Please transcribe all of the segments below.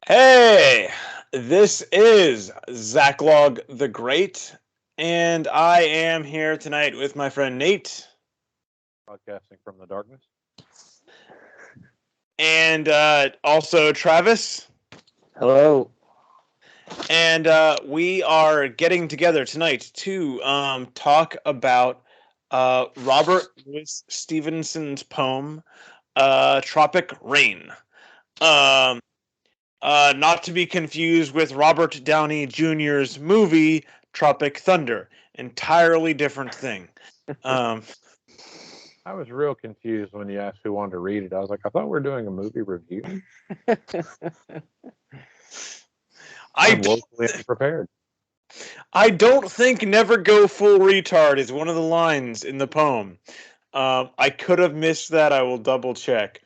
Hey, this is Zachlog the Great, and I am here tonight with my friend Nate. Broadcasting from the darkness. And also Travis. Hello. And we are getting together tonight to talk about Robert Louis Stevenson's poem, Tropic Rain. Not to be confused with Robert Downey Jr.'s movie Tropic Thunder. Entirely different thing. I was real confused when you asked who wanted to read it. I was like, I thought we were doing a movie review. I'm woefully unprepared. I don't think "never go full retard" is one of the lines in the poem. I could have missed that. I will double check.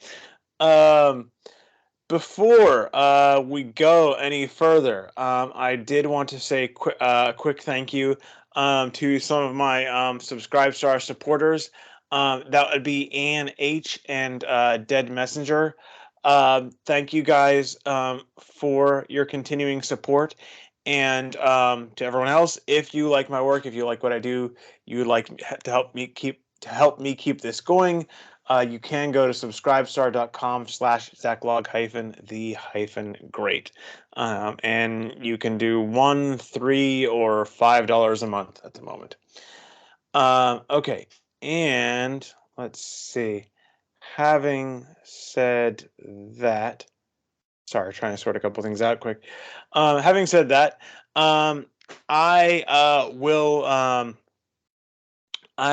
Before we go any further, I did want to say quick thank you to some of my Subscribestar supporters. That would be Ann H. and DeadMessenger. Thank you guys for your continuing support. And to everyone else, if you like my work, if you like what I do, you would like to help me keep this going, you can go to subscribestar.com/Zachlog-the-great. And you can do $1, $3, or $5 a month at the moment. Okay, and let's see. Having said that, sorry, trying to sort a couple things out quick. Having said that, I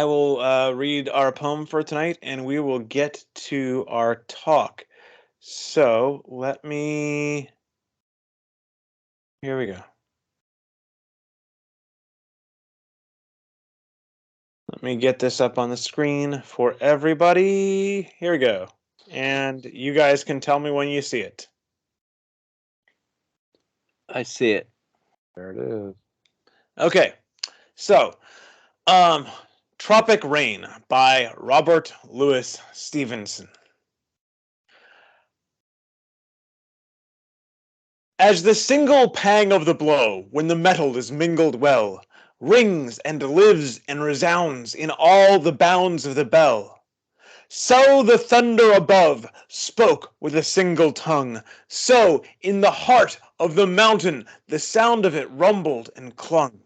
will read our poem for tonight, and we will get to our talk. So here we go. Let me get this up on the screen for everybody. Here we go. And you guys can tell me when you see it. I see it. There it is. Okay. So, Tropic Rain by Robert Louis Stevenson. As the single pang of the blow, when the metal is mingled well, rings and lives and resounds in all the bounds of the bell, so the thunder above spoke with a single tongue, so in the heart of the mountain the sound of it rumbled and clung.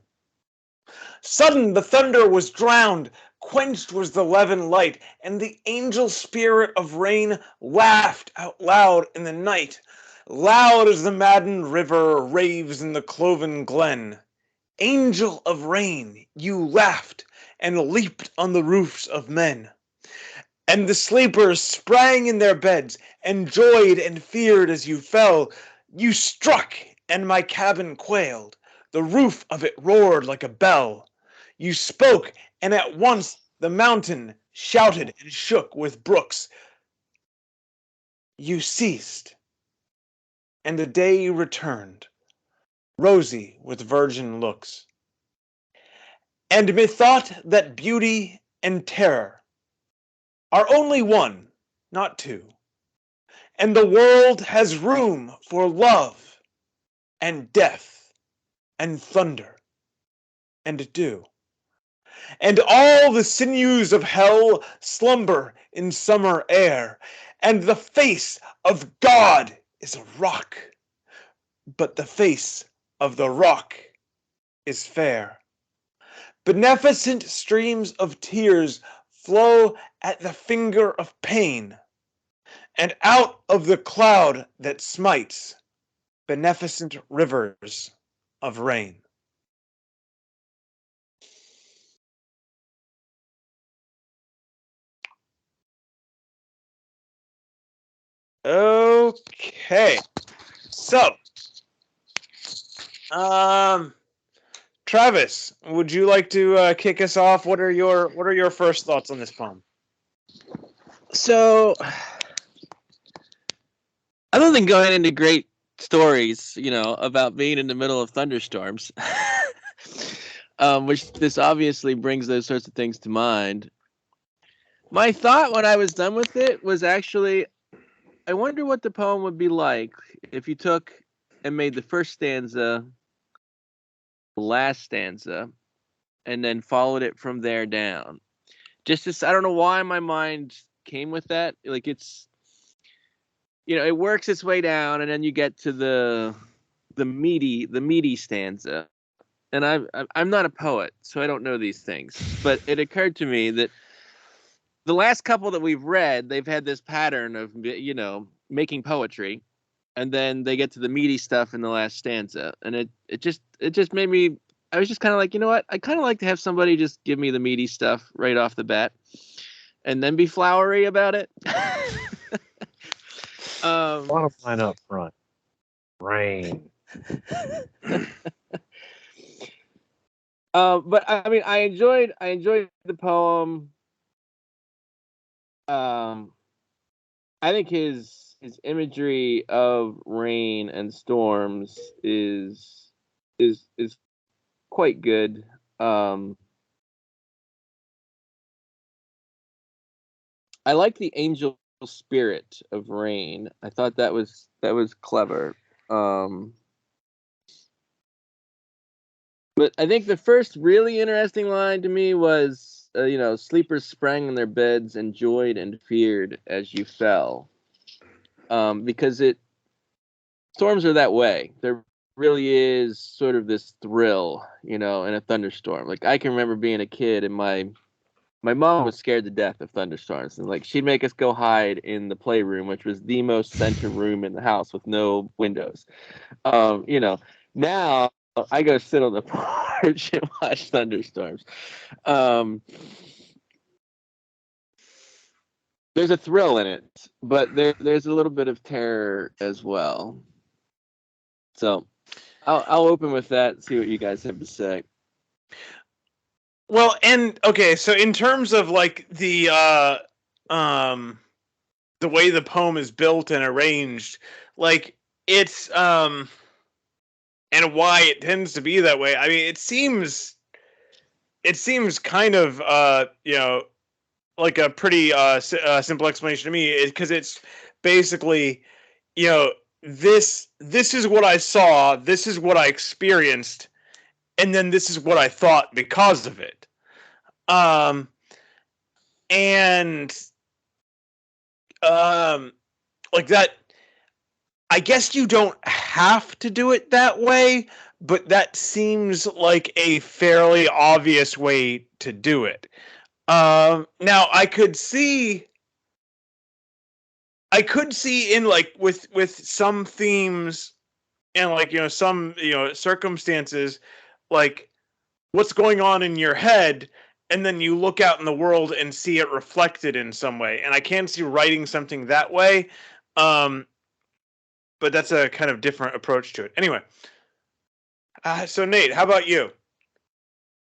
Sudden the thunder was drowned, quenched was the levin light, and the angel spirit of rain laughed out loud in the night, loud as the maddened river raves in the cloven glen. Angel of rain, you laughed and leaped on the roofs of men. And the sleepers sprang in their beds, and joyed and feared as you fell. You struck, and my cabin quailed. The roof of it roared like a bell. You spoke, and at once the mountain shouted and shook with brooks. You ceased, and the day returned, rosy with virgin looks. And methought that beauty and terror are only one, not two, and the world has room for love and death and thunder and dew. And all the sinews of hell slumber in summer air, and the face of God is a rock, but the face of the rock is fair. Beneficent streams of tears flow at the finger of pain, and out of the cloud that smites, beneficent rivers of rain. Okay, so, Travis, would you like to kick us off? What are your first thoughts on this poem? So, other than going into great stories, about being in the middle of thunderstorms, which this obviously brings those sorts of things to mind. My thought when I was done with it was actually, I wonder what the poem would be like if you took and made the first stanza the last stanza, and then followed it from there down. Just this, I don't know why my mind came with that. Like it's, it works its way down, and then you get to the meaty stanza. And I'm not a poet, so I don't know these things. But it occurred to me that the last couple that we've read, they've had this pattern of making poetry, and then they get to the meaty stuff in the last stanza, and it just made me. I was just kind of like, you know what? I kind of like to have somebody just give me the meaty stuff right off the bat, and then be flowery about it. Bottom line up front, rain. But I mean, I enjoyed the poem. I think his imagery of rain and storms is quite good. I like the angel spirit of rain. I thought that was clever. But I think the first really interesting line to me was, sleepers sprang in their beds and joyed and feared as you fell. Because storms are that way. There really is sort of this thrill, in a thunderstorm. Like I can remember being a kid and my mom was scared to death of thunderstorms, and like she'd make us go hide in the playroom, which was the most center room in the house with no windows. Now I go sit on the porch and watch thunderstorms. There's a thrill in it, but there's a little bit of terror as well. So I'll open with that, see what you guys have to say. Well, and okay, so in terms of like the way the poem is built and arranged, like it's and why it tends to be that way. I mean, it seems kind of like a pretty simple explanation to me, because it's basically, this is what I saw, this is what I experienced, and then this is what I thought because of it. And like that, I guess you don't have to do it that way, but that seems like a fairly obvious way to do it. Now I could see in like with some themes and like some circumstances, like what's going on in your head, and then you look out in the world and see it reflected in some way. And I can see writing something that way, but that's a kind of different approach to it. Anyway, so Nate, how about you?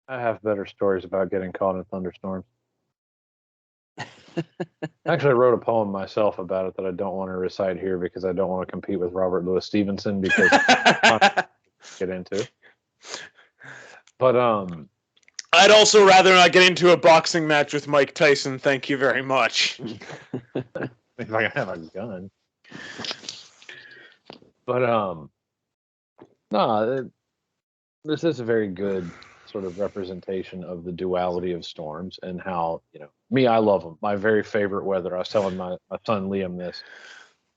I have better stories about getting caught in thunderstorms. Actually, I wrote a poem myself about it that I don't want to recite here because I don't want to compete with Robert Louis Stevenson because I get into. But I'd also rather not get into a boxing match with Mike Tyson. Thank you very much. if I can have a gun. But no, this is a very good sort of representation of the duality of storms and how, me, I love them. My very favorite weather, I was telling my son Liam this,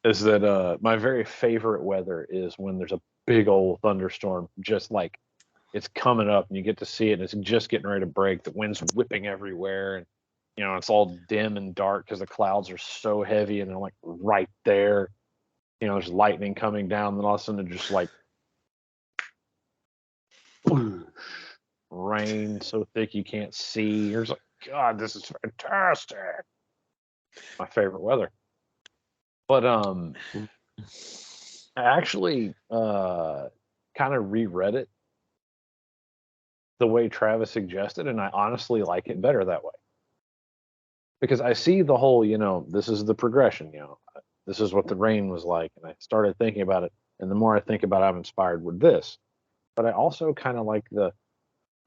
is that my very favorite weather is when there's a big old thunderstorm, just like it's coming up and you get to see it and it's just getting ready to break. The wind's whipping everywhere and, it's all dim and dark because the clouds are so heavy and they're like right there. There's lightning coming down, and then all of a sudden they're just like rain so thick you can't see. You're just like, God, this is fantastic. My favorite weather. But I actually kind of reread it the way Travis suggested, and I honestly like it better that way. Because I see the whole, this is the progression, this is what the rain was like. And I started thinking about it, and the more I think about it, I'm inspired with this. But I also kind of like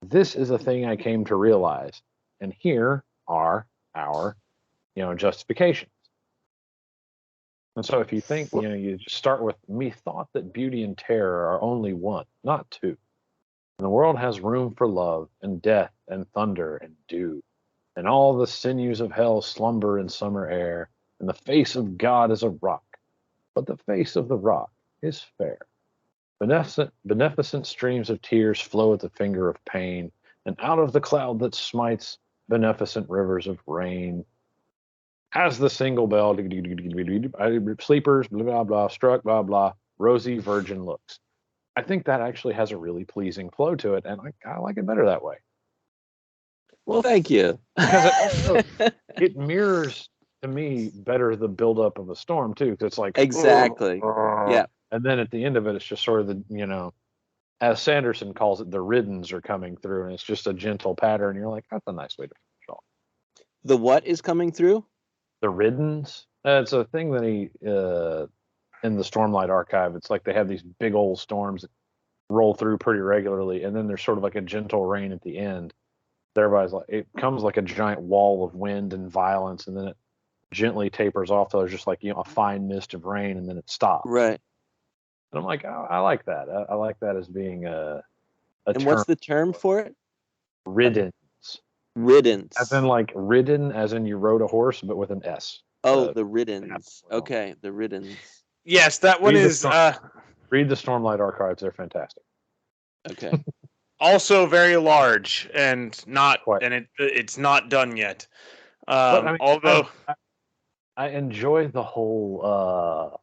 this is a thing I came to realize, and here are our, justifications. And so if you think, you just start with, methought that beauty and terror are only one, not two. And the world has room for love and death and thunder and dew. And all the sinews of hell slumber in summer air. And the face of God is a rock, but the face of the rock is fair. Beneficent streams of tears flow at the finger of pain, and out of the cloud that smites, beneficent rivers of rain. As the single bell, sleepers, blah, blah, blah, struck, blah, blah, rosy virgin looks. I think that actually has a really pleasing flow to it, and I like it better that way. Well, thank you. Because it also, it mirrors, to me, better the buildup of a storm, too, because it's like... Exactly. Yeah. And then at the end of it, it's just sort of the, as Sanderson calls it, the riddens are coming through, and it's just a gentle pattern. You're like, that's a nice way to finish off. The what is coming through? The riddens. It's a thing that he in the Stormlight Archive. It's like they have these big old storms that roll through pretty regularly, and then there's sort of like a gentle rain at the end. Everybody's like, it comes like a giant wall of wind and violence, and then it gently tapers off. So there's just like a fine mist of rain, and then it stops. Right. And I'm like, I like that. I like that as being a and term. What's the term for it? Riddens. Riddens. As in like ridden, as in you rode a horse, but with an S. Oh, the riddens. Okay, the riddens. Yes, that one is... read the Stormlight Archives. They're fantastic. Okay. Also very large and not... Quite. And it's not done yet. But, I mean, although... I enjoy the whole...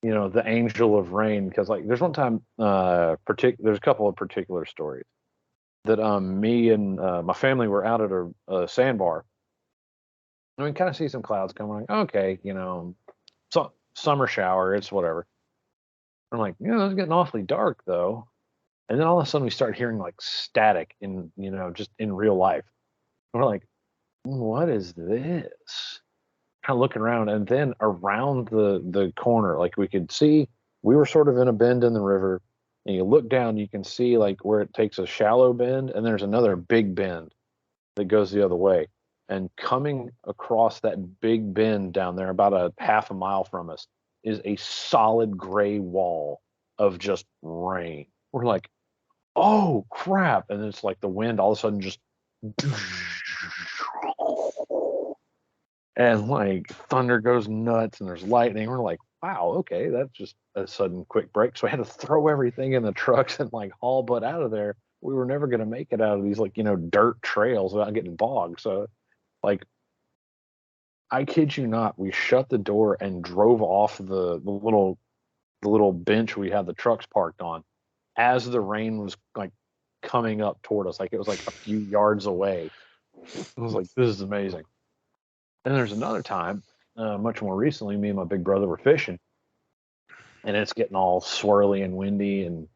the Angel of Rain, because like there's one time there's a couple of particular stories that me and my family were out at a sandbar, and we kind of see some clouds coming. Like, okay, so summer shower, it's whatever. I'm like, it's getting awfully dark though, and then all of a sudden we start hearing like static in just in real life. And we're like, what is this? Kind of looking around, and then around the corner, like we could see, we were sort of in a bend in the river, and you look down, you can see like where it takes a shallow bend, and there's another big bend that goes the other way. And coming across that big bend down there, about a half a mile from us, is a solid gray wall of just rain. We're like, oh crap! And it's like the wind all of a sudden just... and like thunder goes nuts and there's lightning. We're like, wow, okay, that's just a sudden quick break. So I had to throw everything in the trucks and like haul butt out of there. We were never going to make it out of these like dirt trails without getting bogged. So like, I kid you not, we shut the door and drove off the little bench we had the trucks parked on as the rain was like coming up toward us. Like it was like a few yards away. I was like, this is amazing. And there's another time, much more recently, me and my big brother were fishing, and it's getting all swirly and windy, and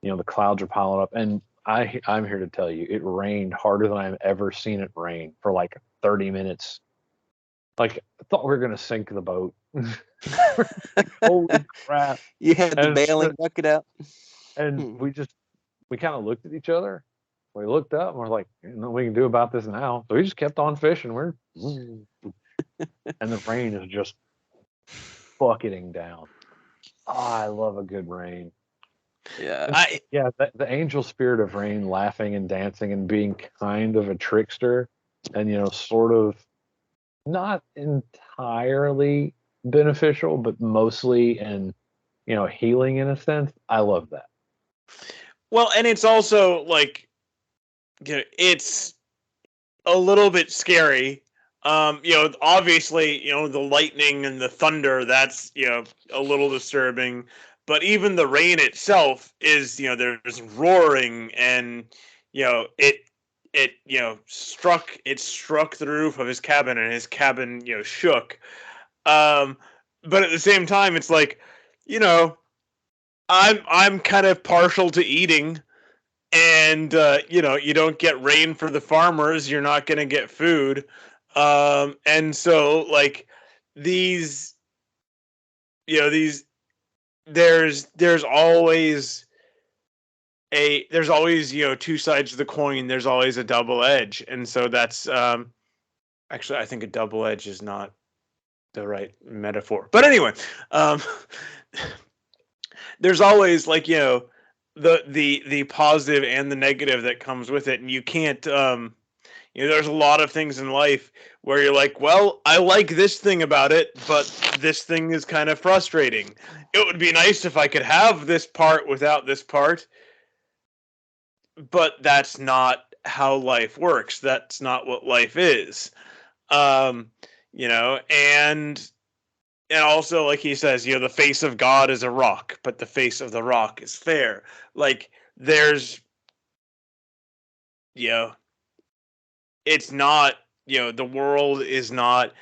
the clouds are piling up. And I'm here to tell you, it rained harder than I've ever seen it rain for like 30 minutes. Like I thought we were gonna sink the boat. Holy crap! You had the bailing bucket out, and we kind of looked at each other. We looked up and we're like, nothing we can do about this now. So we just kept on fishing. And the rain is just bucketing down. Oh, I love a good rain. Yeah. The angel spirit of rain laughing and dancing and being kind of a trickster and, sort of not entirely beneficial, but mostly and, healing in a sense. I love that. Well, and it's also like, it's a little bit scary. Obviously, the lightning and the thunder, that's, a little disturbing. But even the rain itself is, there's roaring and, it struck the roof of his cabin and his cabin, shook. But at the same time, it's like, I'm kind of partial to eating. And you don't get rain for the farmers, you're not going to get food, and so like there's always two sides of the coin. There's always a double edge, and so that's actually, I think a double edge is not the right metaphor. But anyway, um, there's always like, the positive and the negative that comes with it, and you can't there's a lot of things in life where you're like, well, I like this thing about it, but this thing is kind of frustrating. It would be nice if I could have this part without this part, but that's not how life works. That's not what life is. Um, and also, like he says, the face of God is a rock, but the face of the rock is fair. Like, there's, it's not, the world is not,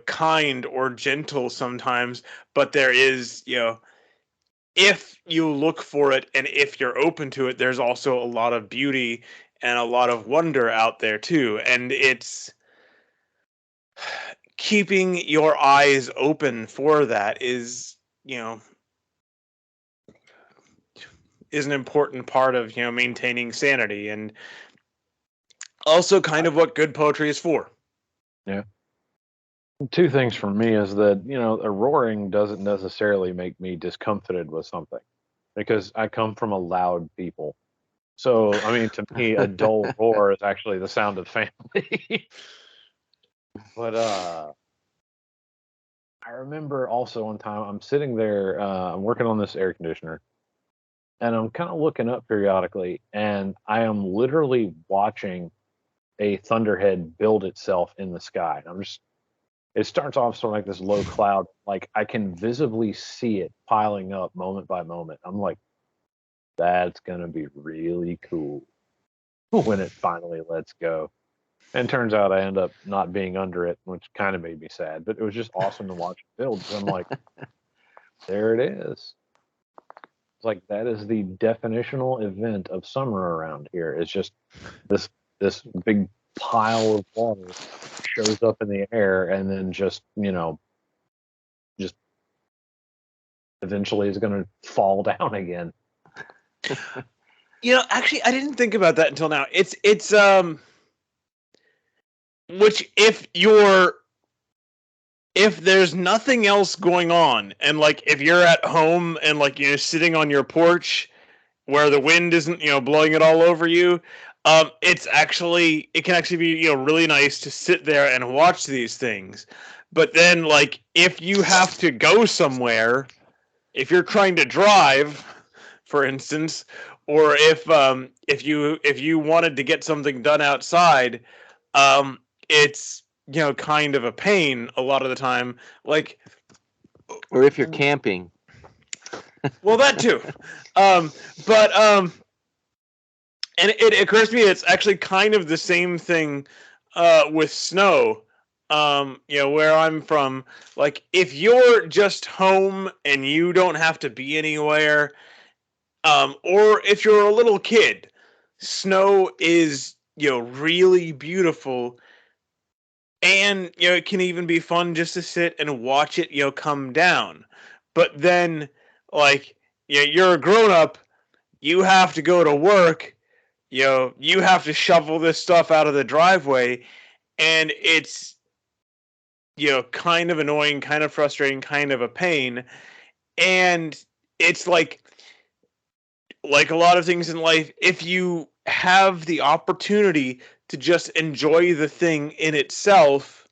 kind or gentle sometimes, but there is, if you look for it and if you're open to it, there's also a lot of beauty and a lot of wonder out there too. And it's keeping your eyes open for that is an important part of maintaining sanity, and also kind of what good poetry is for. Yeah. Two things for me is that, a roaring doesn't necessarily make me discomfited with something, because I come from a loud people. So, I mean, to me, a dull roar is actually the sound of family. But I remember also one time I'm sitting there, I'm working on this air conditioner, and I'm kind of looking up periodically, and I am literally watching a thunderhead build itself in the sky. It starts off sort of like this low cloud, like I can visibly see it piling up moment by moment. I'm like, that's gonna be really cool when it finally lets go. And turns out I end up not being under it, which kind of made me sad. But it was just awesome to watch it build. So I'm like, there it is. It's like that is the definitional event of summer around here. It's just this big pile of water shows up in the air and then just eventually is going to fall down again. Actually, I didn't think about that until now. It's which if there's nothing else going on, and like if you're at home and like you're sitting on your porch where the wind isn't blowing it all over you, it can actually be really nice to sit there and watch these things. But then, like, if you have to go somewhere, if you're trying to drive, for instance, or if you wanted to get something done outside, it's kind of a pain a lot of the time. Like, or if you're camping. Well, that too. And it occurs to me it's actually kind of the same thing with snow. Where I'm from, like if you're just home and you don't have to be anywhere, or if you're a little kid, snow is really beautiful, and it can even be fun just to sit and watch it come down. But then, like, you're a grown up, you have to go to work, you have to shovel this stuff out of the driveway, and it's kind of annoying, kind of frustrating, kind of a pain. And it's like a lot of things in life, if you have the opportunity to just enjoy the thing in itself,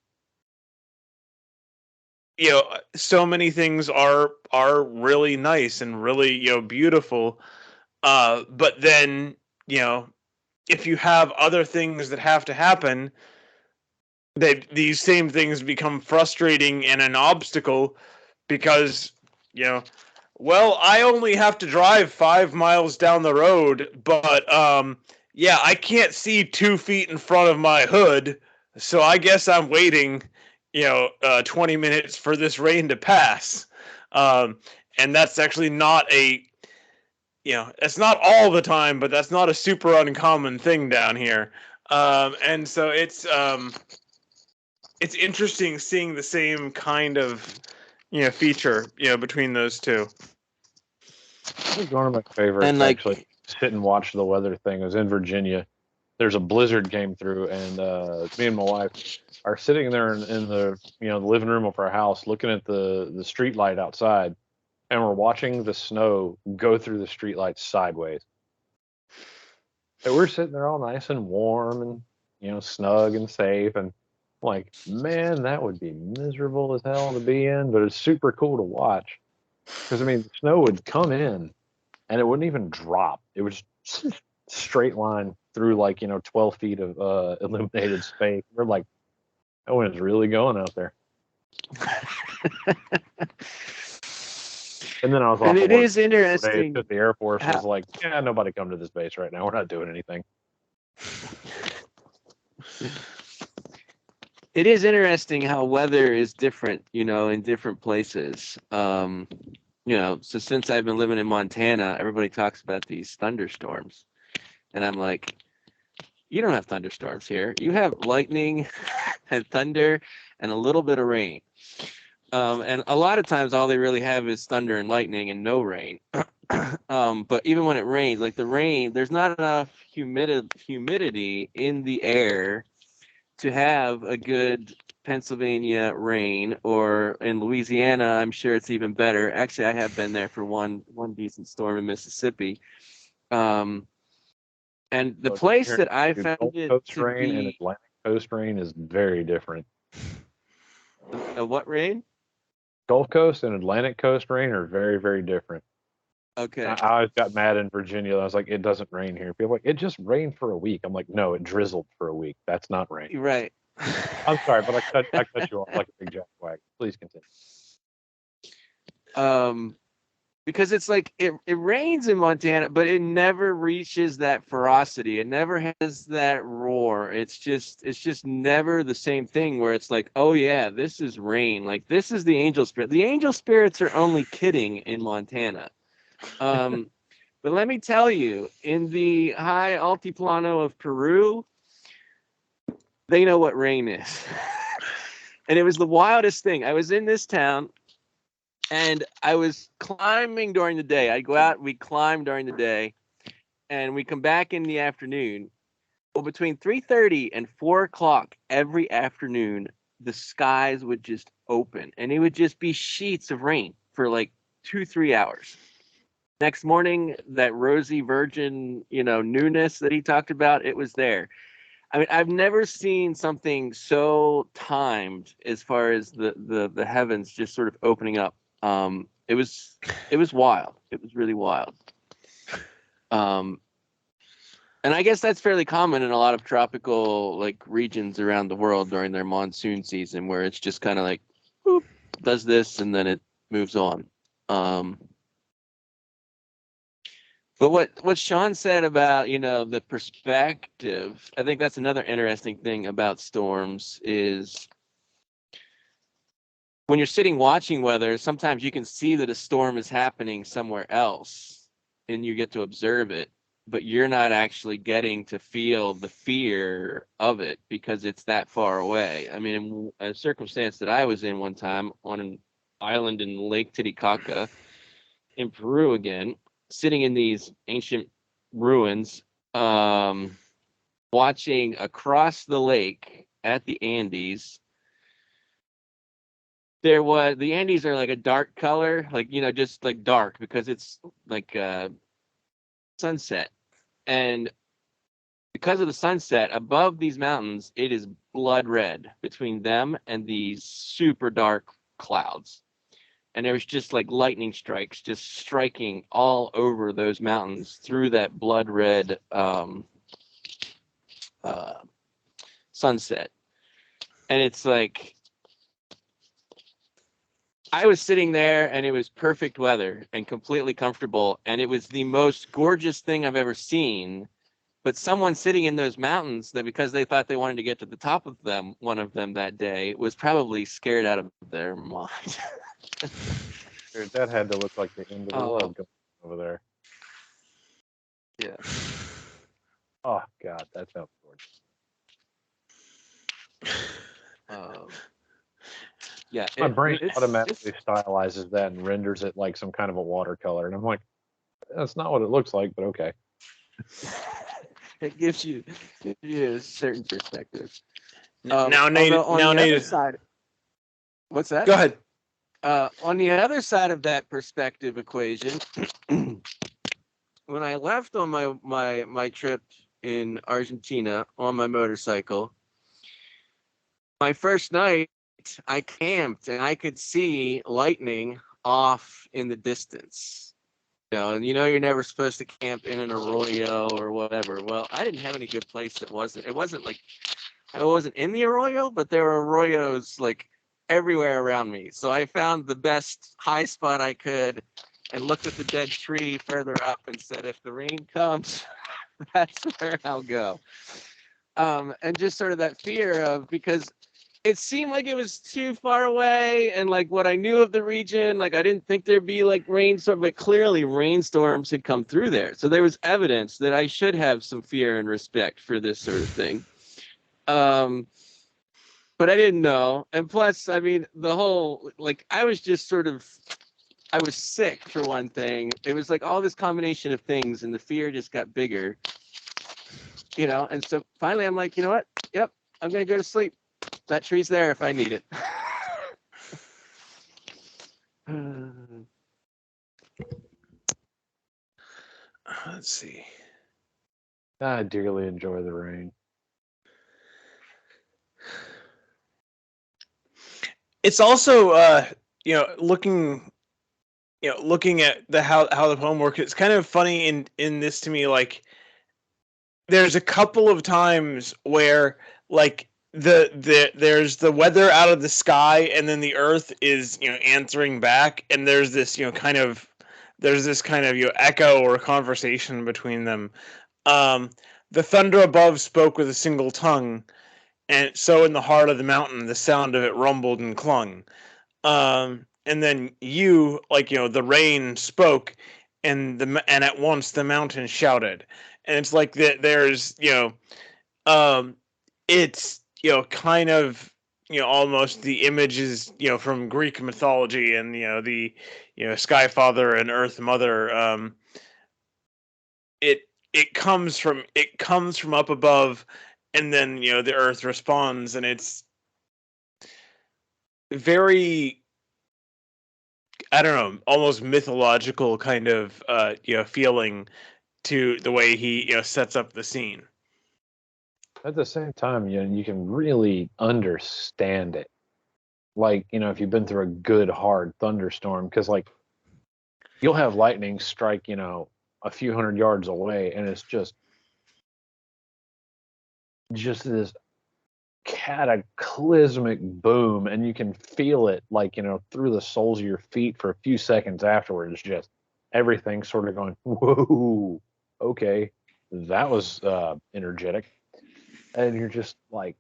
so many things are really nice and really beautiful. But then if you have other things that have to happen, these same things become frustrating and an obstacle, because well, I only have to drive 5 miles down the road, but I can't see 2 feet in front of my hood, so I guess I'm waiting 20 minutes for this rain to pass. And that's actually not it's not all the time, but that's not a super uncommon thing down here. And so it's interesting seeing the same kind of feature between those two. I think one of my favorites, And like, actually, sit and watch the weather thing, was in Virginia. there's a blizzard came through, and me and my wife are sitting there in the the living room of our house, looking at the street light outside, and we're watching the snow go through the street lights sideways. And we're sitting there all nice and warm and snug and safe, and like, man, that would be miserable as hell to be in, but it's super cool to watch because I mean, the snow would come in and it wouldn't even drop. It was just straight line through 12 feet of illuminated space. We're like, that one's really going out there. And then I was And it is interesting because the Air Force was like, yeah, nobody come to this base right now. We're not doing anything. It is interesting how weather is different, in different places. So since I've been living in Montana, everybody talks about these thunderstorms. And I'm like, you don't have thunderstorms here. You have lightning and thunder and a little bit of rain. And a lot of times all they really have is thunder and lightning and no rain. But even when it rains, like the rain, there's not enough humidity in the air to have a good Pennsylvania rain, or in Louisiana, I'm sure it's even better. Actually, I have been there for one decent storm in Mississippi. And the place that I found Gulf it Coast to rain be and Atlantic Coast rain is very different. What rain? Gulf Coast and Atlantic Coast rain are very, very different. Okay. I always got mad in Virginia. I was like, it doesn't rain here. People are like, it just rained for a week. I'm like, no, it drizzled for a week. That's not rain. You're right. I'm sorry, but I cut you off like a big jackwag. Please continue. Because it's like it rains in Montana, but it never reaches that ferocity. It never has that roar. It's just never the same thing where it's like, oh yeah, this is rain. Like this is the angel spirit. The angel spirits are only kidding in Montana. But let me tell you, in the high altiplano of Peru, they know what rain is. And it was the wildest thing. I was in this town. And I was climbing during the day. I'd go out, we'd climb during the day, and we come back in the afternoon. Well, between 3:30 and 4 o'clock every afternoon, the skies would just open, and it would just be sheets of rain for like 2-3 hours. Next morning, that rosy virgin, newness that he talked about, it was there. I mean, I've never seen something so timed as far as the heavens just sort of opening up. It was wild. It was really wild. And I guess that's fairly common in a lot of tropical regions around the world during their monsoon season, where it's just kind of like, whoop, does this and then it moves on. But what Sean said about the perspective, I think that's another interesting thing about storms is, when you're sitting watching weather, sometimes you can see that a storm is happening somewhere else and you get to observe it, but you're not actually getting to feel the fear of it because it's that far away. I mean, a circumstance that I was in one time on an island in Lake Titicaca in Peru again, sitting in these ancient ruins, watching across the lake at the Andes. The Andes are like a dark color, just like dark because it's like sunset. And because of the sunset above these mountains, it is blood red between them and these super dark clouds. And there was just like lightning strikes just striking all over those mountains through that blood red sunset. And it's like, I was sitting there and it was perfect weather and completely comfortable. And it was the most gorgeous thing I've ever seen. But someone sitting in those mountains, that because they thought they wanted to get to the top of them, one of them that day, was probably scared out of their mind. Dude, that had to look like the end of the world going over there. Yeah. Oh, God, that sounds gorgeous. Yeah, my brain automatically stylizes that and renders it like some kind of a watercolor, and I'm like, that's not what it looks like, but okay. It gives you a certain perspective. Now, Nate. On Now, the other Nate. side, what's that? Go ahead. On the other side of that perspective equation, when I left on my trip in Argentina on my motorcycle, my first night I camped and I could see lightning off in the distance. And you're never supposed to camp in an arroyo or whatever. Well, I didn't have any good place that wasn't. It wasn't like I wasn't in the arroyo, but there were arroyos like everywhere around me. So I found the best high spot I could and looked at the dead tree further up and said, if the rain comes, that's where I'll go. And just sort of that fear of, because it seemed like it was too far away, and like what I knew of the region, like I didn't think there'd be like rainstorm, but clearly rainstorms had come through there. So there was evidence that I should have some fear and respect for this sort of thing. But I didn't know. And plus, I mean, the whole, like, I was sick for one thing. It was like all this combination of things, and the fear just got bigger, and so finally I'm like, you know what? Yep, I'm going to go to sleep. That tree's there if I need it. Let's see. I dearly enjoy the rain. It's also, looking at how the poem works. It's kind of funny in this to me. Like, there's a couple of times where like there's the weather out of the sky, and then the earth is answering back, and there's this kind of echo or conversation between them. The thunder above spoke with a single tongue, and so in the heart of the mountain the sound of it rumbled and clung. And then the rain spoke, and at once the mountain shouted. And it's like that. There's it's kind of almost the images from Greek mythology, and the Sky Father and Earth Mother. It comes from up above, and then the Earth responds, and it's very, I don't know, almost mythological kind of feeling to the way he sets up the scene. At the same time, you can really understand it. Like, if you've been through a good hard thunderstorm, because like you'll have lightning strike, a few hundred yards away, and it's just this cataclysmic boom, and you can feel it like through the soles of your feet for a few seconds afterwards. Just everything sort of going, whoa, okay, that was energetic. And you're just like,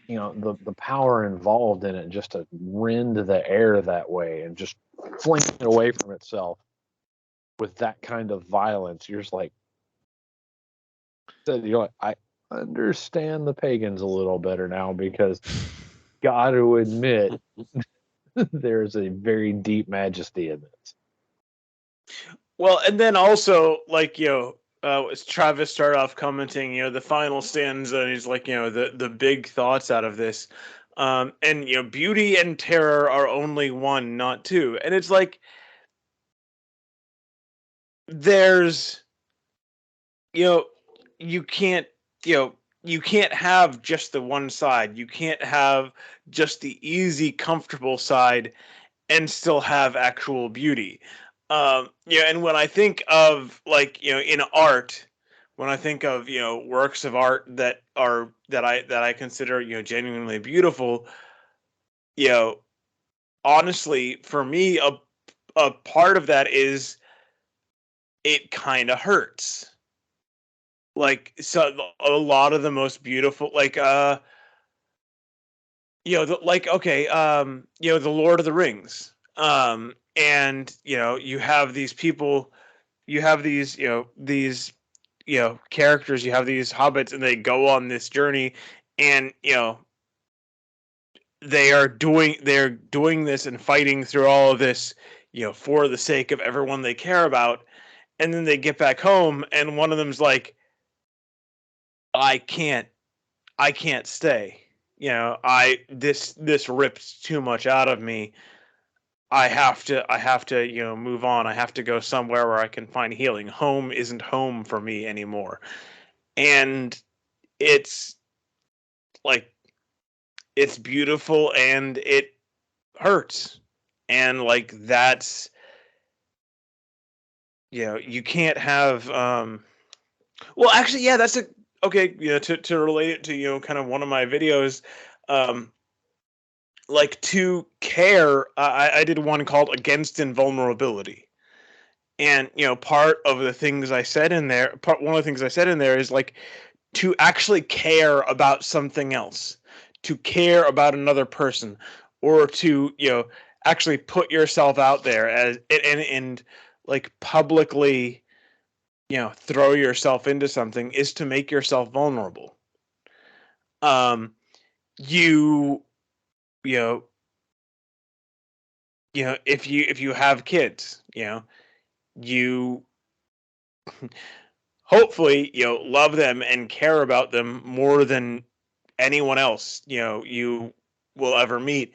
the power involved in it, just to rend the air that way and just fling it away from itself with that kind of violence. You're just like, I understand the pagans a little better now, because got to admit there's a very deep majesty in this. Well, and then also, like, Travis started off commenting, the final stanza, and he's like, the big thoughts out of this. And, beauty and terror are only one, not two. And it's like, there's, you can't, you can't have just the one side. You can't have just the easy, comfortable side and still have actual beauty. And when I think of, like, in art, when I think of works of art that I consider genuinely beautiful, honestly, for me, a part of that is it kind of hurts. Like, so a lot of the most beautiful, like the Lord of the Rings, and you have these people, you have these characters, you have these hobbits, and they go on this journey, and they're doing this and fighting through all of this for the sake of everyone they care about, and then they get back home, and one of them's like, I can't stay. You know, this rips too much out of me. I have to, you know, move on. I have to go somewhere where I can find healing. Home isn't home for me anymore. And it's like it's beautiful and it hurts. And like that's, you know, you can't have well, actually, yeah, that's a okay, you know, to relate it to, you know, kind of one of my videos, um like to care, I did one called Against Invulnerability. And, you know, part of the things I said in there, one of the things I said in there is like to actually care about something else, to care about another person, or to, you know, actually put yourself out there as and like publicly, you know, throw yourself into something is to make yourself vulnerable. Um, you, you know, if you have kids, you know, you hopefully, you know, love them and care about them more than anyone else, you know, you will ever meet.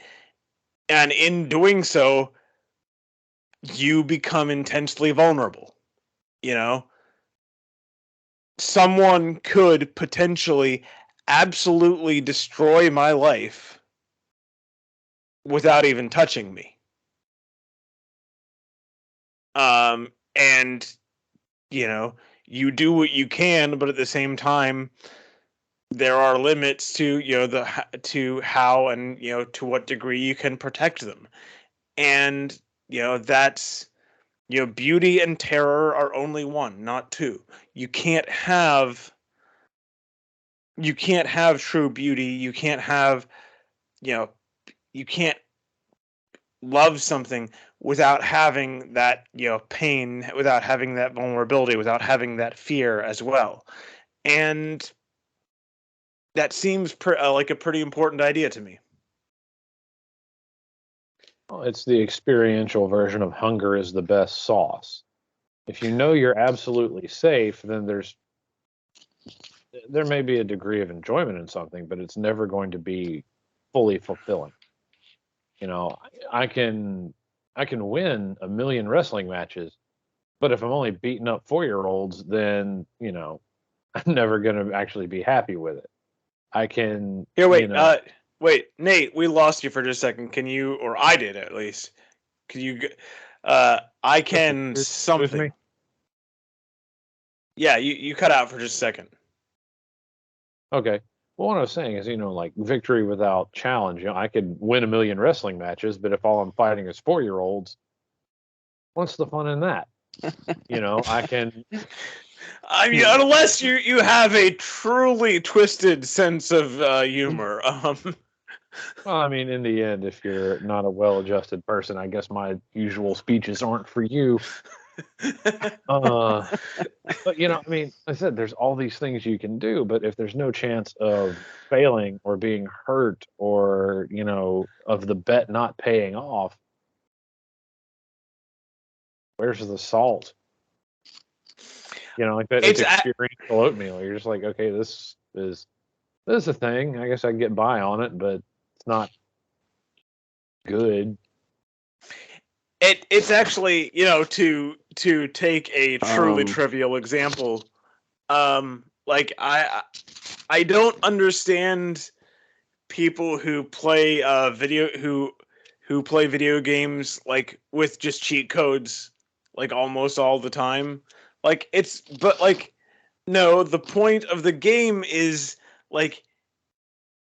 And in doing so, you become intensely vulnerable. You know, someone could potentially absolutely destroy my life without even touching me. And you know, you do what you can, but at the same time, there are limits to, you know, to how and, you know, to what degree you can protect them. And you know, that's, you know, beauty and terror are only one, not two. You can't have true beauty. You can't have, you know, you can't love something without having that, you know, pain, without having that vulnerability, without having that fear as well. And that seems like a pretty important idea to me. Well, it's the experiential version of hunger is the best sauce. If you know you're absolutely safe, then there may be a degree of enjoyment in something, but it's never going to be fully fulfilling. You know, I can win a million wrestling matches, but if I'm only beating up 4-year-olds, then you know I'm never going to actually be happy with it. I can, Here, you wait, know, Nate, we lost you for just a second. Can you, or I did at least? Can you? I can with something. me. Yeah, you cut out for just a second. Okay. Well, what I was saying is, you know, like victory without challenge. You know, I could win a million wrestling matches, but if all I'm fighting is 4-year-olds, what's the fun in that? You know, I can. I mean, unless you have a truly twisted sense of humor. Well, I mean, in the end, if you're not a well-adjusted person, I guess my usual speeches aren't for you. Uh, but you know, I mean, I said there's all these things you can do, but if there's no chance of failing or being hurt or, you know, of the bet not paying off, where's the salt? You know, like that it's it's experiential oatmeal. You're just like, okay, this is a thing. I guess I can get by on it, but it's not good. it's actually, you know, to take a truly Um, trivial example. Like I don't understand people who play who play video games like with just cheat codes like almost all the time. Like it's but like no, the point of the game is like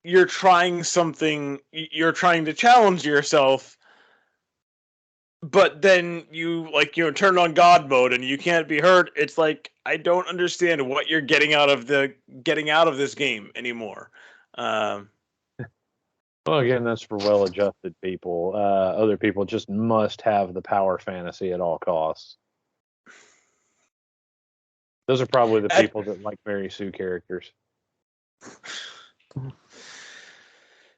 you're trying to challenge yourself, but then you like, you know, turn on god mode and you can't be hurt. It's like I don't understand what you're getting out of this game anymore. um Well, again, that's for well-adjusted people. Other people just must have the power fantasy at all costs. Those are probably the at, people that like Mary Sue characters.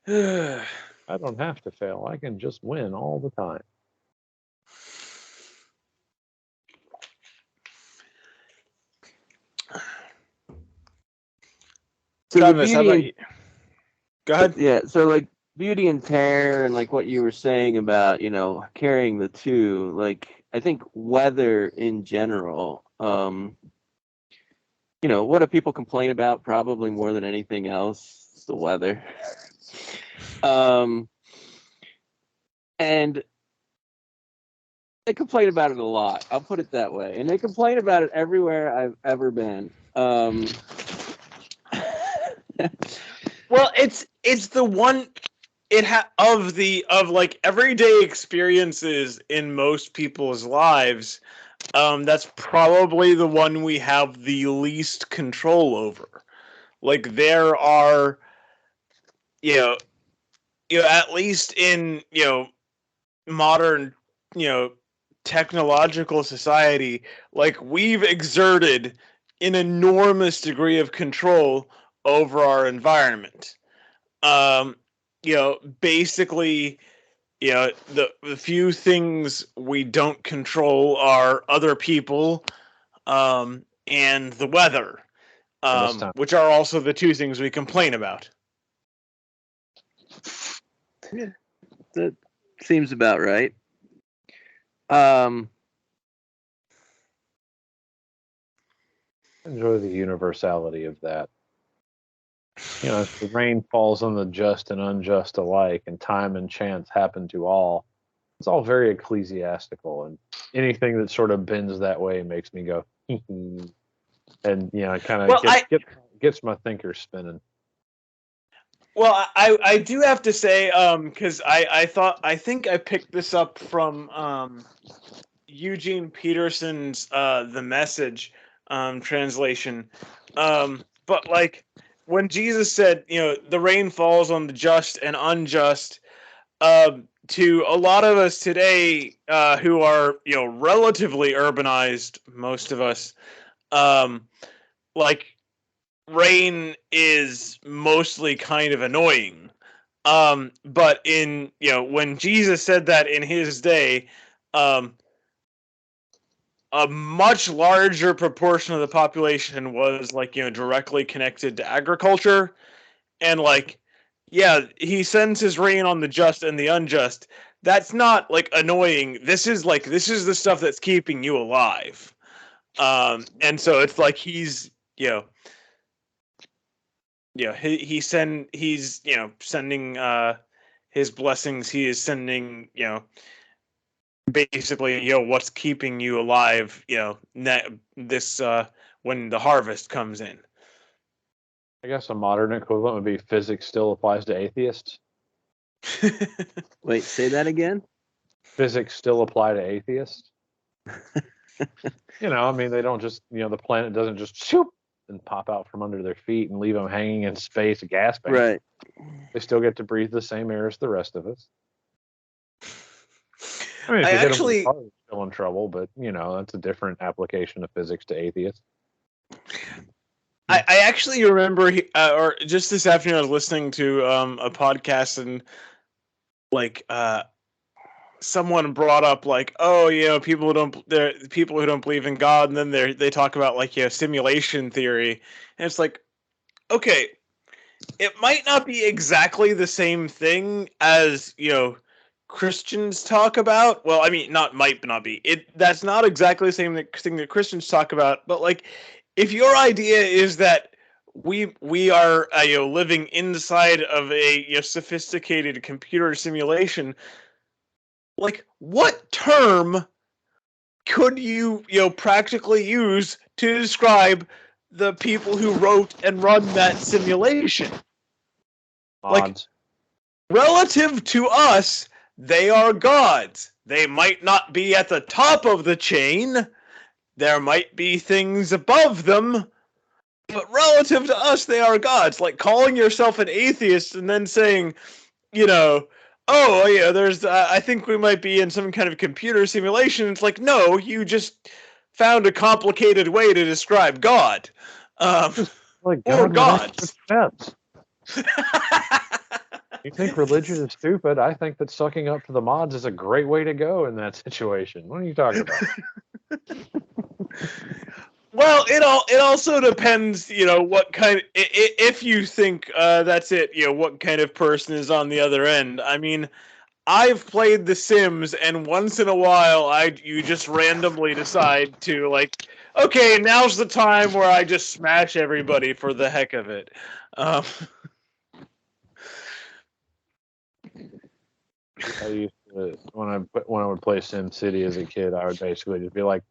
I don't have to fail. I can just win all the time. So the Travis, how about you? Go ahead. Yeah, so like beauty and terror and like what you were saying about, carrying the two, like I think weather in general, what do people complain about probably more than anything else? It's the weather. And they complain about it a lot. I'll put it that way. And they complain about it everywhere I've ever been. Well, it's the one of like everyday experiences in most people's lives. That's probably the one we have the least control over. Like there are, at least in modern, technological society, like we've exerted an enormous degree of control over our environment. Basically, the few things we don't control are other people, and the weather, which are also the two things we complain about. Yeah, that seems about right. Enjoy the universality of that. If the rain falls on the just and unjust alike, and time and chance happen to all, it's all very ecclesiastical, and anything that sort of bends that way makes me go, and it kind of gets my thinker spinning. Well, I do have to say, because I think I picked this up from Eugene Peterson's The Message translation. But like when Jesus said, the rain falls on the just and unjust, to a lot of us today, who are, relatively urbanized, most of us, like rain is mostly kind of annoying. But in, when Jesus said that in his day, a much larger proportion of the population was like, directly connected to agriculture. And like, yeah, he sends his rain on the just and the unjust. That's not like annoying. This is the stuff that's keeping you alive. And so it's like he's, he's sending his blessings. He is sending, basically, what's keeping you alive, this when the harvest comes in. I guess a modern equivalent would be physics still applies to atheists. Wait, say that again? Physics still apply to atheists. I mean, they don't just, the planet doesn't just shoop and pop out from under their feet and leave them hanging in space gasping. Right. They still get to breathe the same air as the rest of us. I mean, if I you actually hit them with a car, you're still in trouble, but that's a different application of physics to atheists. I actually remember, or just this afternoon, I was listening to a podcast, and like someone brought up like, oh, people who don't believe in God, and then they talk about like simulation theory, and it's like, okay, it might not be exactly the same thing as Christians talk about. Well, I mean, might not be. That's not exactly the same thing that Christians talk about. But like, if your idea is that we are living inside of a sophisticated computer simulation, like what term could you practically use to describe the people who wrote and run that simulation? Mods. Like, relative to us, they are gods. They might not be at the top of the chain. There might be things above them. But relative to us, they are gods. Like calling yourself an atheist and then saying, oh, yeah, there's, I think we might be in some kind of computer simulation. It's like, no, you just found a complicated way to describe God. Like or God gods. You think religion is stupid? I think that sucking up to the mods is a great way to go in that situation. What are you talking about? Well, it also depends, what kind. If you think that's it, what kind of person is on the other end. I mean, I've played The Sims, and once in a while, you just randomly decide to okay, now's the time where I just smash everybody for the heck of it. I used to, when I would play Sim City as a kid, I would basically just be like,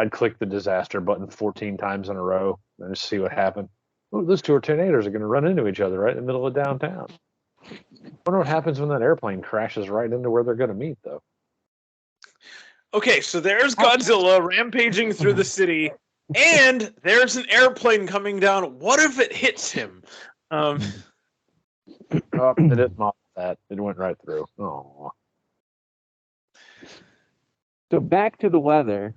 I'd click the disaster button 14 times in a row and just see what happened. Oh, those two tornadoes are going to run into each other right in the middle of downtown. I wonder what happens when that airplane crashes right into where they're going to meet, though. Okay, so there's Godzilla rampaging through the city, and there's an airplane coming down. What if it hits him? Oh, it didn't off that. It went right through. Oh. So back to the weather.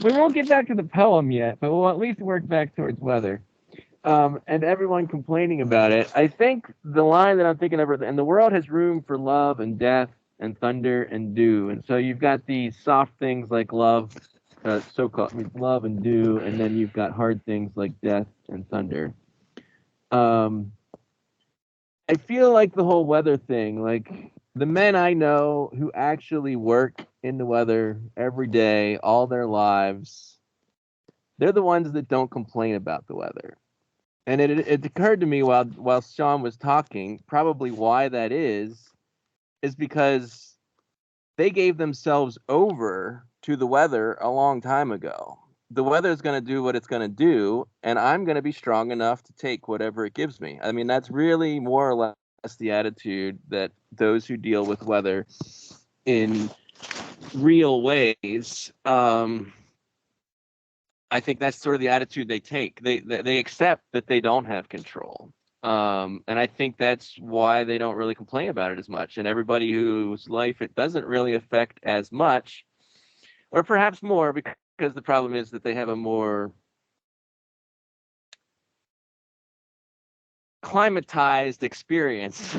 We won't get back to the poem yet, but we'll at least work back towards weather. And everyone complaining about it. I think the line that I'm thinking of, and the world has room for love and death and thunder and dew. And so you've got these soft things like love, so-called love and dew, and then you've got hard things like death and thunder. I feel like the whole weather thing, like the men I know who actually work in the weather every day, all their lives, they're the ones that don't complain about the weather. And it occurred to me while Sean was talking, probably why that is because they gave themselves over to the weather a long time ago. The weather is going to do what it's going to do, and I'm going to be strong enough to take whatever it gives me. I mean, that's really more or less the attitude that those who deal with weather in real ways, I think that's sort of the attitude they take. They accept that they don't have control. And I think that's why they don't really complain about it as much. And everybody whose life it doesn't really affect as much, or perhaps more, because the problem is that they have a more climatized experience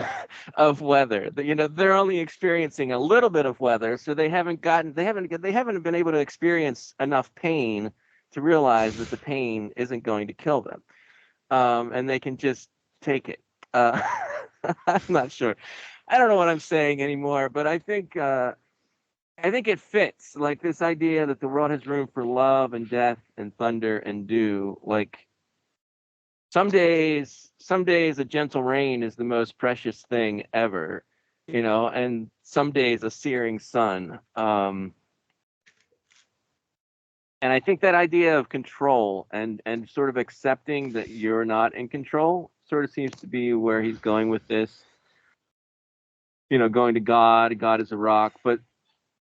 of weather. They're only experiencing a little bit of weather, so they haven't been able to experience enough pain to realize that the pain isn't going to kill them, and they can just take it. I'm not sure. I don't know what I'm saying anymore, but I think it fits, like this idea that the world has room for love and death and thunder and dew. Like some days a gentle rain is the most precious thing ever, and some days a searing sun. And I think that idea of control and sort of accepting that you're not in control sort of seems to be where he's going with this. Going to God is a rock. But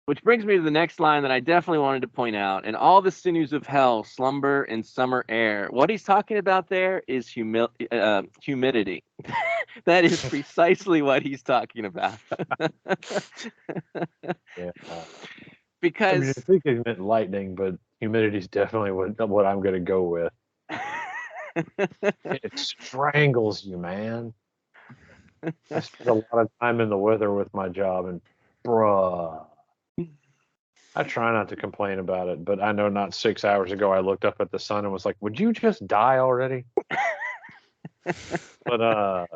which brings me to the next line that I definitely wanted to point out. And all the sinews of hell slumber in summer air. What he's talking about there is humidity. That is precisely what he's talking about. Yeah. Because I mean, I think it meant lightning, but humidity is definitely what I'm going to go with. It strangles you, man. I spend a lot of time in the weather with my job, and bruh, I try not to complain about it, but I know not 6 hours ago I looked up at the sun and was like, would you just die already? But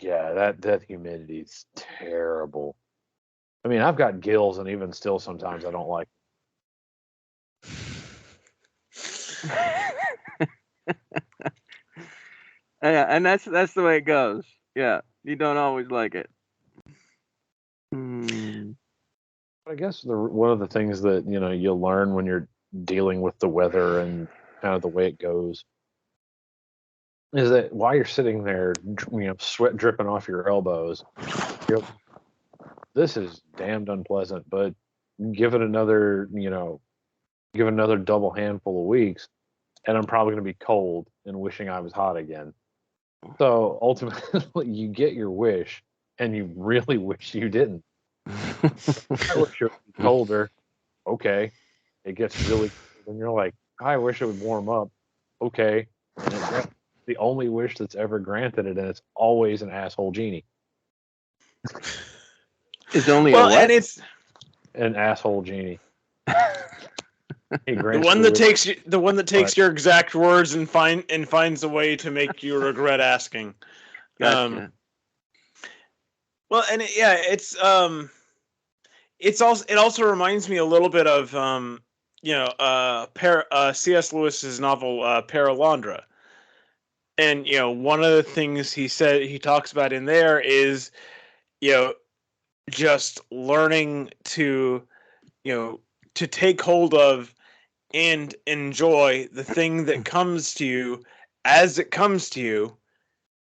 yeah, that humidity is terrible. I mean, I've got gills, and even still, sometimes I don't like it. Yeah, and that's the way it goes. Yeah, you don't always like it. I guess one of the things that you'll learn when you're dealing with the weather and kind of the way it goes is that while you're sitting there, sweat dripping off your elbows, this is damned unpleasant. But give it another double handful of weeks, and I'm probably going to be cold and wishing I was hot again. So ultimately, you get your wish, and you really wish you didn't. I wish it would be colder. Okay. It gets really cold, and you're like, I wish it would warm up. Okay. And it's the only wish that's ever granted it, and it's always an asshole genie. It's only a what? And an asshole genie. He The grants one your that wish, takes but your exact words and finds a way to make you regret asking. Gotcha. Well, and it also reminds me a little bit of C.S. Lewis's novel Paralandra. And one of the things he talks about in there is just learning to to take hold of and enjoy the thing that comes to you as it comes to you,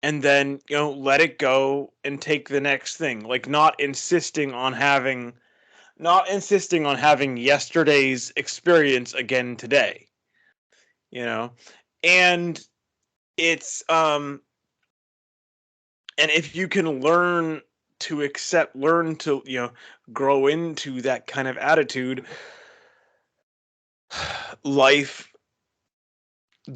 and then let it go and take the next thing, like not insisting on having yesterday's experience again today. And it's and if you can learn to grow into that kind of attitude, life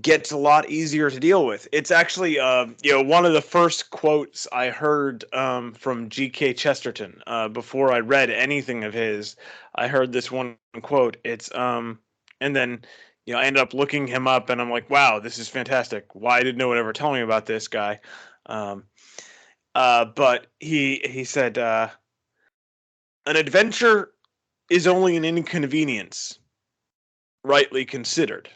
gets a lot easier to deal with. It's actually one of the first quotes I heard from G.K. Chesterton before I read anything of his. I heard this one quote. It's and then I ended up looking him up, and I'm like, wow, this is fantastic. Why did no one ever tell me about this guy? But he said, an adventure is only an inconvenience, rightly considered.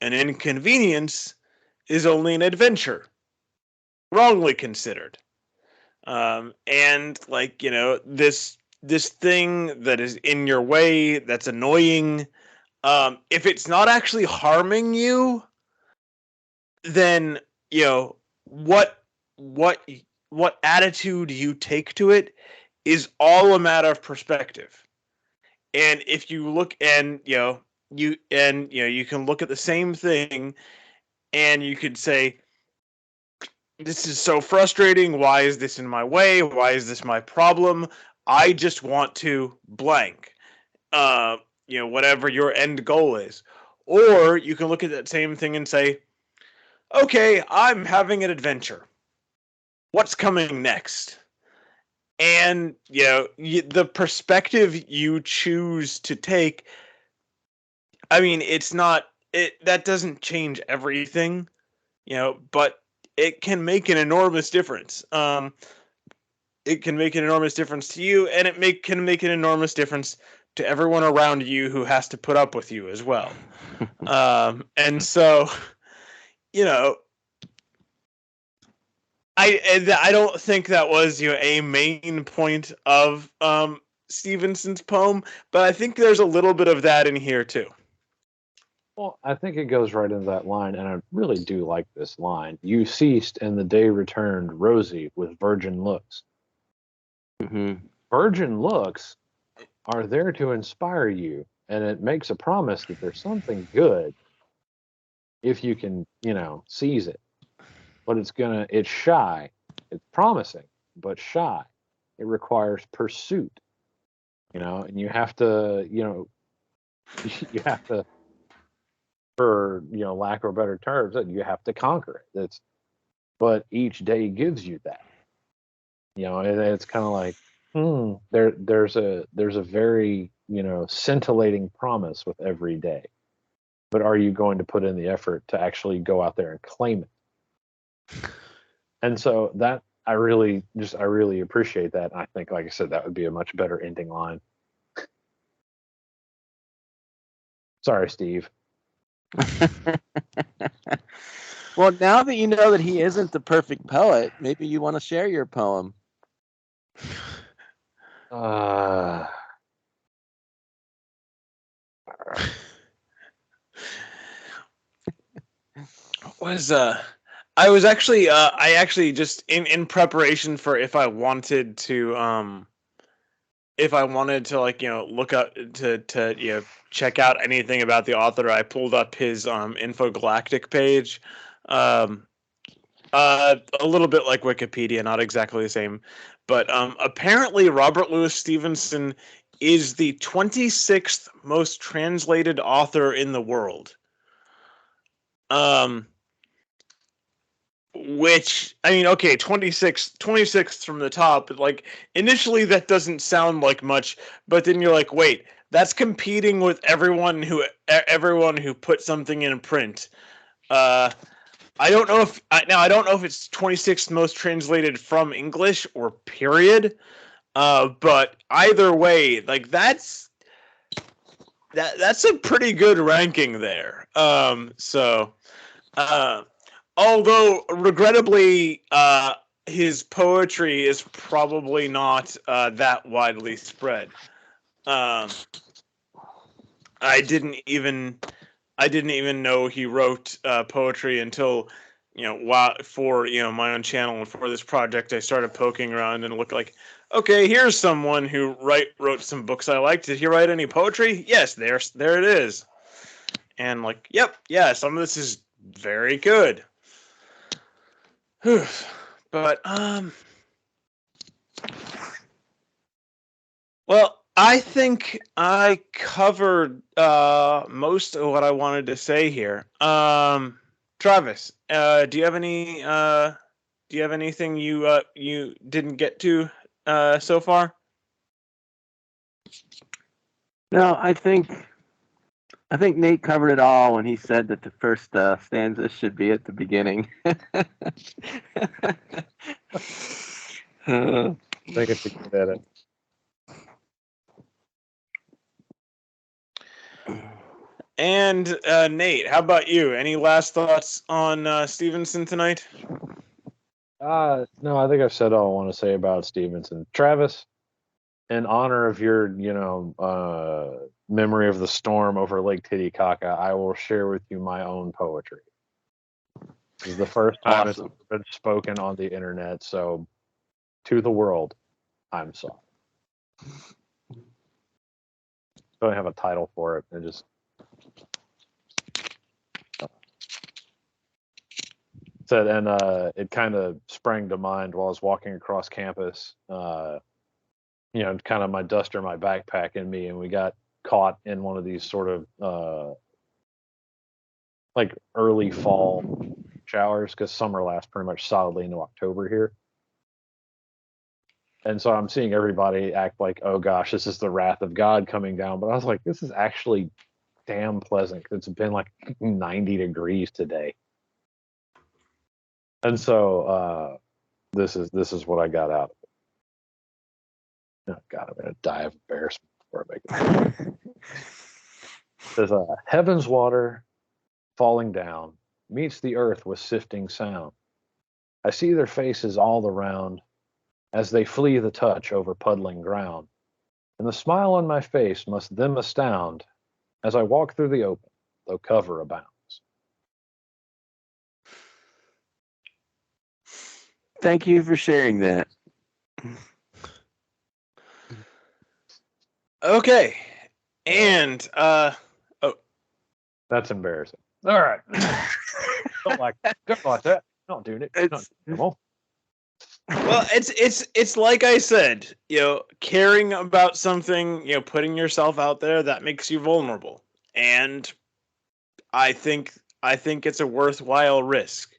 An inconvenience is only an adventure, wrongly considered. And this thing that is in your way, that's annoying, if it's not actually harming you, then what what what attitude you take to it is all a matter of perspective. And if you look and you can look at the same thing and you could say, this is so frustrating. Why is this in my way? Why is this my problem? I just want to blank. Whatever your end goal is. Or you can look at that same thing and say, okay, I'm having an adventure. What's coming next? And the perspective you choose to take, I mean, that doesn't change everything, but it can make an enormous difference. It can make an enormous difference to you, and can make an enormous difference to everyone around you who has to put up with you as well. And so, I don't think that was a main point of Stevenson's poem, but I think there's a little bit of that in here too. well, I think it goes right into that line, and I really do like this line. You ceased, and the day returned rosy with virgin looks. Mm-hmm. Virgin looks are there to inspire you, and it makes a promise that there's something good if you can, seize it. But it's shy. It's promising, but shy. It requires pursuit, and you have to, you have to, for, lack of better terms, you have to conquer it. But each day gives you that, and it's kind of like, there's a very, scintillating promise with every day. But are you going to put in the effort to actually go out there and claim it? And so that I really appreciate that. I think, like I said, that would be a much better ending line. Sorry, Steve. Well, now that you know that he isn't the perfect poet, maybe you want to share your poem. I was actually I actually just in preparation for if I wanted to look up to check out anything about the author, I pulled up his Infogalactic page. A little bit like Wikipedia, not exactly the same, but apparently Robert Louis Stevenson is the 26th most translated author in the world. which, I mean, okay, 26th from the top, but like initially that doesn't sound like much, but then you're like, wait, that's competing with everyone who put something in print. I don't know if I don't know if it's 26th most translated from English or period. But either way, like that's a pretty good ranking there. Uh, although regrettably, his poetry is probably not that widely spread. Um, I didn't even know he wrote poetry until for my own channel and for this project. I started poking around and looked like, okay, here's someone who wrote some books I liked. Did he write any poetry? Yes, there it is. And like, yep, yeah, some of this is very good. But well, I think I covered most of what I wanted to say here. Travis, do you have anything you didn't get to so far? No, I think Nate covered it all when he said that the first stanza should be at the beginning. I think it's a good edit. And Nate, how about you? Any last thoughts on Stevenson tonight? No, I think I've said all I want to say about Stevenson. Travis, in honor of your, memory of the storm over Lake Titicaca, I will share with you my own poetry. This is the first time It's been spoken on the internet, so to the world, I'm sorry. Don't have a title for it. It just said, and it kind of sprang to mind while I was walking across campus. Kind of my duster, my backpack, and me, and we got caught in one of these sort of like early fall showers because summer lasts pretty much solidly into October here. And so I'm seeing everybody act like, oh gosh, this is the wrath of God coming down. But I was like, this is actually damn pleasant because it's been like 90 degrees today. And so this is what I got out of it. Oh God, I'm gonna die of embarrassment before I make it. There's a heaven's water falling down meets the earth with sifting sound. I see their faces all around as they flee the touch over puddling ground. And the smile on my face must them astound as I walk through the open, though cover abounds. Thank you for sharing that. Okay. And that's embarrassing. All right. Don't like that. Don't do it. It's normal. Well, it's like I said, caring about something, putting yourself out there, that makes you vulnerable. And I think it's a worthwhile risk.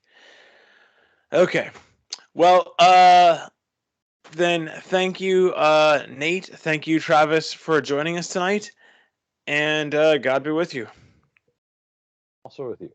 Okay. Well, then thank you, Nate. Thank you, Travis, for joining us tonight. And God be with you. Also with you.